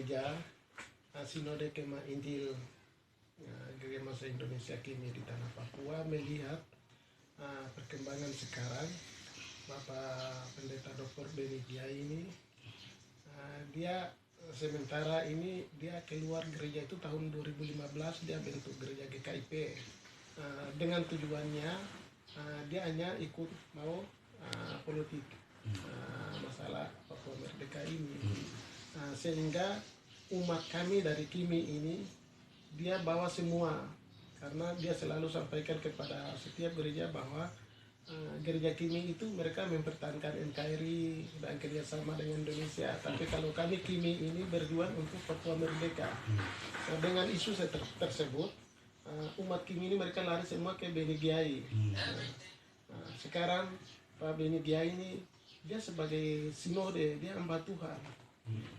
gereja Sinode Kemah Injil Gereja Masa Indonesia KIMI di Tanah Papua melihat perkembangan sekarang. Bapak Pendeta Dr. Beni Giai ini dia sementara ini dia keluar gereja itu tahun 2015, dia bentuk gereja GKIP dengan tujuannya dia hanya ikut mau politik masalah Papua Merdeka ini, sehingga umat kami dari KIMI ini dia bawa semua, karena dia selalu sampaikan kepada setiap gereja bahwa gereja KIMI itu mereka mempertahankan NKRI dan kerjasama dengan Indonesia, tapi kalau kami KIMI ini berjuang untuk Papua Merdeka. Dengan isu tersebut umat KIMI ini mereka lari semua ke Beni Giai. Sekarang Pak Beni Giai ini dia sebagai sinode, dia hamba Tuhan,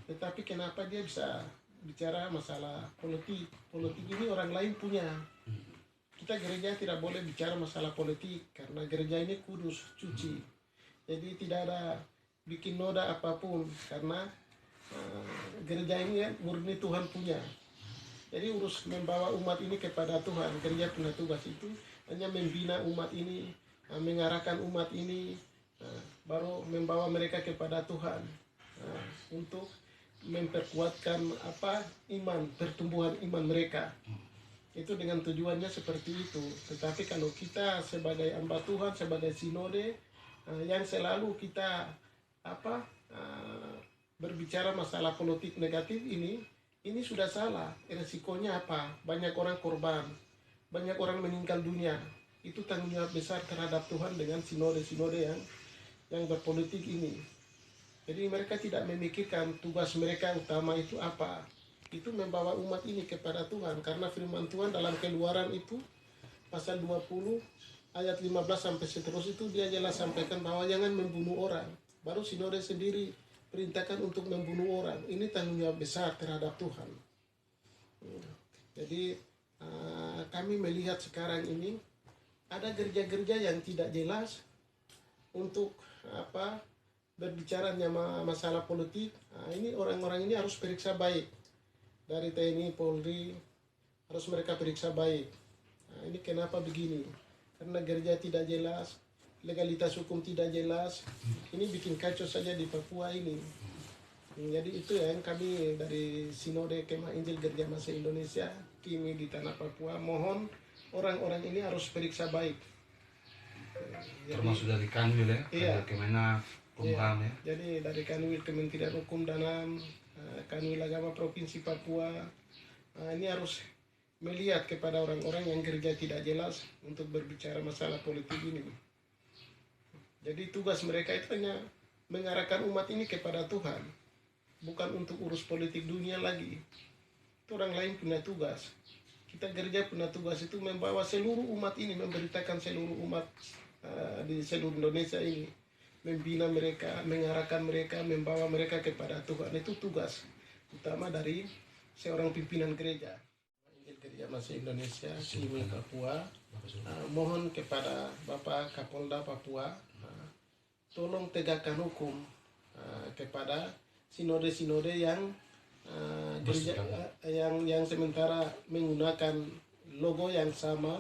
tetapi kenapa dia bisa bicara masalah politik? Politik ini orang lain punya. Kita gereja tidak boleh bicara masalah politik karena gereja ini kudus, suci. Jadi tidak ada bikin noda apapun karena gereja ini murni Tuhan punya. Jadi urus membawa umat ini kepada Tuhan. Gereja punya tugas itu hanya membina umat ini, mengarahkan umat ini, baru membawa mereka kepada Tuhan untuk memperkuatkan iman, pertumbuhan iman mereka. Itu dengan tujuannya seperti itu. Tetapi kalau kita sebagai hamba Tuhan, sebagai sinode yang selalu kita berbicara masalah politik negatif ini sudah salah. Resikonya apa? Banyak orang korban, banyak orang meninggal dunia. Itu tanggung jawab besar terhadap Tuhan dengan sinode-sinode yang berpolitik ini. Jadi mereka tidak memikirkan tugas mereka utama itu apa. Itu membawa umat ini kepada Tuhan, karena firman Tuhan dalam Keluaran itu pasal 20 ayat 15 sampai seterusnya itu dia jelas sampaikan bahwa jangan membunuh orang. Baru sinode sendiri perintahkan untuk membunuh orang. Ini tanggung jawab besar terhadap Tuhan. Jadi kami melihat sekarang ini ada gereja-gereja yang tidak jelas untuk berbicaranya masalah politik. Ini orang-orang ini harus periksa baik. Dari TNI, Polri, harus mereka periksa baik. Ini kenapa begini? Karena gereja tidak jelas, legalitas hukum tidak jelas. Ini bikin kacau saja di Papua ini. Jadi itu yang kami dari Sinode Kemah Injil Gereja Masa Indonesia KIMI di Tanah Papua mohon orang-orang ini harus periksa baik. Termasuk dari Kanwil ya? Iya. Dari Kemenang, Kumham ya? Jadi dari Kanwil, Kementerian Hukum dan HAM, Kanwil Agama Provinsi Papua, ini harus melihat kepada orang-orang yang gereja tidak jelas untuk berbicara masalah politik ini. Jadi tugas mereka itu hanya mengarahkan umat ini kepada Tuhan, bukan untuk urus politik dunia lagi. Itu orang lain punya tugas. Kita gereja punya tugas itu membawa seluruh umat ini, memberitakan seluruh umat di seluruh Indonesia ini, membina mereka, mengarahkan mereka, membawa mereka kepada Tuhan. Itu tugas utama dari seorang pimpinan gereja. Gereja Masa Indonesia KIMI Papua mohon kepada Bapak Kapolda Papua tolong tegakkan hukum kepada sinode-sinode yang gereja yang sementara menggunakan logo yang sama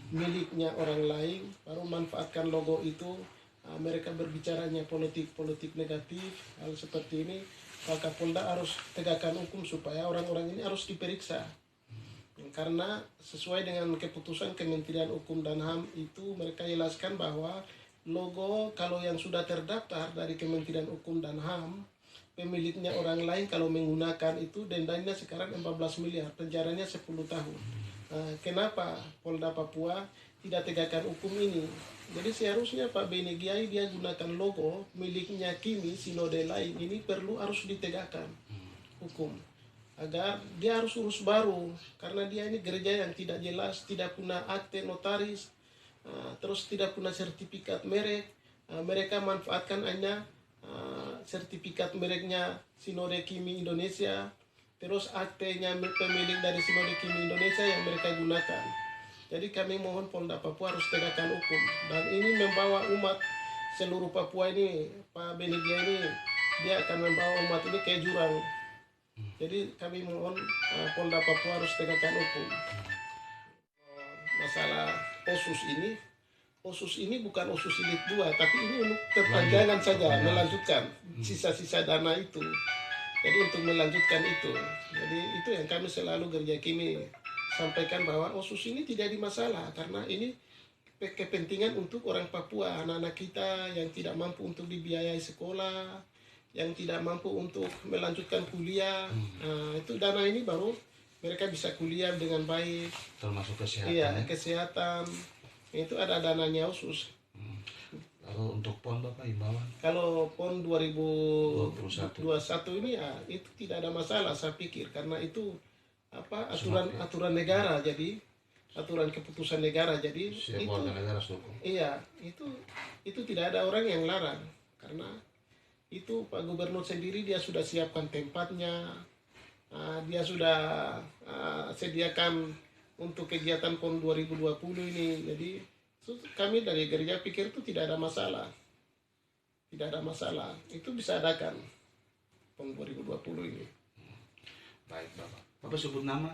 miliknya orang lain, baru manfaatkan logo itu. Mereka berbicaranya politik negatif, hal seperti ini. Pak Kapolda harus tegakkan hukum supaya orang-orang ini harus diperiksa. Karena sesuai dengan keputusan Kementerian Hukum dan HAM itu mereka jelaskan bahwa logo kalau yang sudah terdaftar dari Kementerian Hukum dan HAM, pemiliknya orang lain kalau menggunakan itu dendanya sekarang 14 miliar, penjaranya 10 tahun. Kenapa Polda Papua tidak tegakkan hukum ini? Jadi seharusnya Pak Beni Giai dia gunakan logo miliknya KIMI, sinode lain ini harus ditegakkan hukum. Agar dia harus urus baru, karena dia ini gereja yang tidak jelas, tidak punya akte notaris, terus tidak punya sertifikat merek. Mereka manfaatkan hanya sertifikat mereknya Sinode KIMI Indonesia, terus aktenya pemilik dari Sinode KIMI Indonesia yang mereka gunakan. Jadi kami mohon Polda Papua harus tegakkan hukum, dan ini membawa umat seluruh Papua ini, Pak Beni Giai ini, dia akan membawa umat ini ke jurang. Jadi kami mohon Polda Papua harus tegakkan hukum. Masalah OSUS ini bukan OSUS Jilid 2, tapi ini untuk perpanjangan saja, melanjutkan sisa-sisa dana itu. Jadi untuk melanjutkan itu. Jadi itu yang kami selalu Gerja Kimi sampaikan, bahwa OSUS ini tidak ada masalah, karena ini kepentingan untuk orang Papua, anak-anak kita yang tidak mampu untuk dibiayai sekolah, yang tidak mampu untuk melanjutkan kuliah. Itu dana ini baru mereka bisa kuliah dengan baik. Termasuk kesehatan. Iya, kesehatan. Itu ada dananya khusus. Lalu untuk PON Bapak imbauan? Kalau PON 2021 ini ya itu tidak ada masalah saya pikir, karena itu aturan negara, jadi aturan keputusan negara, jadi siap itu warga negara dukung. Iya, itu tidak ada orang yang larang, karena itu Pak Gubernur sendiri dia sudah siapkan tempatnya, dia sudah sediakan untuk kegiatan PON 2020 ini. Jadi kami dari gereja pikir itu tidak ada masalah. Tidak ada masalah. Itu bisa adakan PON 2020 ini. Baik Bapak. Bapak sebut nama?